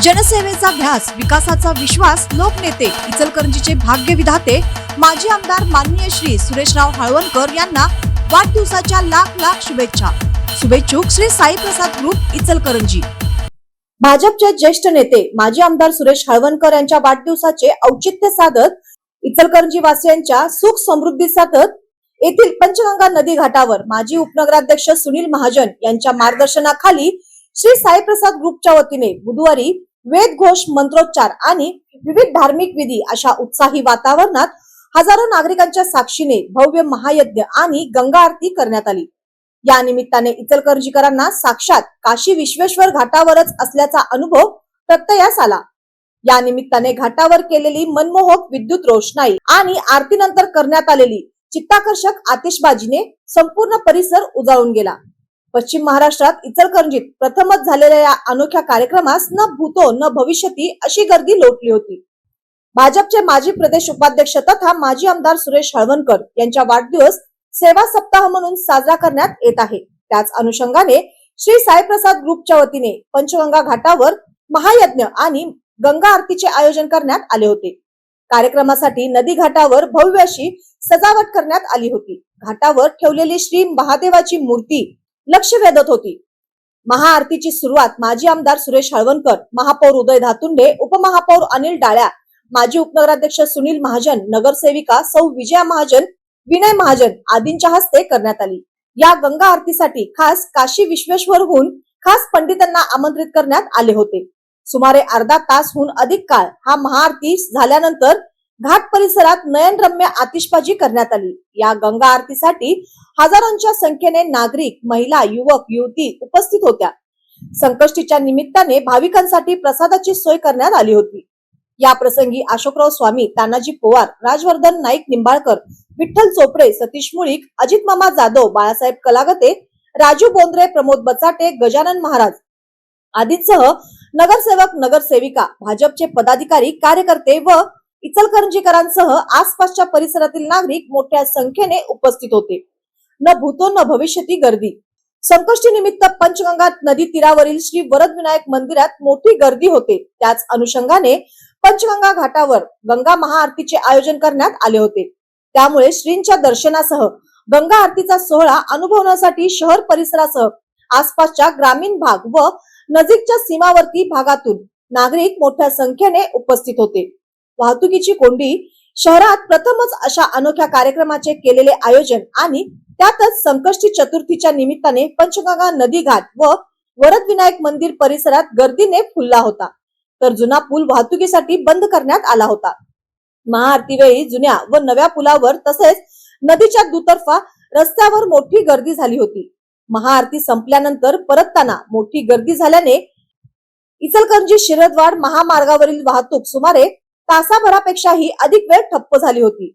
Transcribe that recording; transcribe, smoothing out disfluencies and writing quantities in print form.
जनसेवेचा ध्यास, विकासाचा विश्वास, लोकनेते, इचलकरंजीचे भाग्य विधाते माजी आमदार माननीय श्री सुरेशराव हळवणकर यांना वाढदिवसाच्या लाख लाख शुभेच्छा. शुभेच्छुक श्री साई प्रसाद ग्रुप इचलकरंजी. भाजपचे ज्येष्ठ नेते माजी आमदार सुरेश हळवणकर यांच्या वाढदिवसाचे औचित्य साधत इचलकरंजी वासियांच्या सुख समृद्धी साधत येथील पंचगंगा नदी घाटावर माजी उपनगराध्यक्ष सुनील महाजन यांच्या मार्गदर्शनाखाली श्री साई प्रसाद ग्रुपच्या वतीने बुधवारी वेद घोष, मंत्रोच्चार आणि विविध धार्मिक विधी अशा उत्साही वातावरणात हजारो नागरिकांच्या साक्षीने भव्य महायज्ञ आणि गंगा आरती करण्यात आली. या निमित्ताने इचलकरंजीकरांना साक्षात काशी विश्वेश्वर घाटावरच असल्याचा अनुभव प्रत्ययास आला. या निमित्ताने घाटावर केलेली मनमोहक विद्युत रोषणाई आणि आरतीनंतर करण्यात आलेली चित्ताकर्षक आतिषबाजीने संपूर्ण परिसर उजळून गेला. पश्चिम महाराष्ट्रात इचलकरंजीत प्रथमच झालेल्या या अनोख्या कार्यक्रमास न भूतो न भविष्यती अशी गर्दी लोटली होती. भाजपचे माजी प्रदेश उपाध्यक्ष तथा माजी आमदार सुरेश हळवणकर यांचा वाढदिवस सेवा सप्ताह म्हणून साजरा करण्यात येत आहे. त्याच अनुषंगाने श्री साई प्रसाद ग्रुपच्या वतीने पंचगंगा घाटावर महायज्ञ आणि गंगा आरतीचे आयोजन करण्यात आले होते. कार्यक्रमासाठी नदी घाटावर भव्य अशी सजावट करण्यात आली होती. घाटावर ठेवलेली श्री महादेवाची मूर्ती लक्ष वेधत होती. महाआरतीची सुरुवात माजी आमदार सुरेश हळवणकर, महापौर उदय धातुंडे, उपमहापौर अनिल डाळ्या, माजी उपनगराध्यक्ष सुनील महाजन, नगरसेविका सौ विजया महाजन, विनय महाजन आदींच्या हस्ते करण्यात आली. या गंगा आरतीसाठी खास काशी विश्वेश्वरहून खास पंडितांना आमंत्रित करण्यात आले होते. सुमारे अर्धा तासहून अधिक काळ हा महाआरती झाल्यानंतर घाट परिसरात नयनरम्य आतिषबाजी करण्यात आली. या गंगा आरतीसाठी हजारोंच्या संख्येने नागरिक, महिला, युवक, युवती उपस्थित होत्या. संकष्टीच्या निमित्ताने भाविकांसाठी प्रसादाची सोय करण्यात आली होती. या प्रसंगी अशोकराव स्वामी, तानाजी पवार, राजवर्धन नाईक निंबाळकर, विठ्ठल चोपडे, सतीश मुळीक, अजित मामा जाधव, बाळासाहेब कलागते, राजू बोंद्रे, प्रमोद बचाटे, गजानन महाराज आदींसह नगरसेवक, नगरसेविका, भाजपचे पदाधिकारी, कार्यकर्ते व इचलकरंजीकरांसह आसपासच्या परिसरातील नागरिक मोठ्या संख्येने उपस्थित होते. न भूतो न भविष्यती गर्दी. संकष्टी निमित्त पंचगंगा नदी तीरावरील श्री वरद विनायक मंदिरात मोठी गर्दी होते. त्याच अनुषंगाने पंचगंगा घाटावर गंगा महाआरतीचे आयोजन करण्यात आले होते. त्यामुळे श्रींच्या दर्शनासह गंगा आरतीचा सोहळा अनुभवण्यासाठी शहर परिसरासह आसपासच्या ग्रामीण भाग व नजीकच्या सीमावर्ती भागातून नागरिक मोठ्या संख्येने उपस्थित होते. वाहतुकीची कोंडी. शहरात प्रथमच अशा अनोख्या कार्यक्रमाचे केलेले आयोजन आणि त्यातच संकष्टी चतुर्थीच्या निमित्ताने पंचगंगा नदी घाट व वरद विनायक मंदिर परिसरात गर्दीने फुलला होता. तर जुना पूल वाहतुकीसाठी बंद करण्यात आला होता. महाआरती वेळी जुन्या व नव्या पुलावर तसेच नदीच्या दुतर्फा रस्त्यावर मोठी गर्दी झाली होती. महाआरती संपल्यानंतर परतताना मोठी गर्दी झाल्याने इचलकरंजी शिरदवाड महामार्गावरील वाहतूक सुमारे तासाभरापेक्षाही अधिक वेळ ठप्प झाली होती.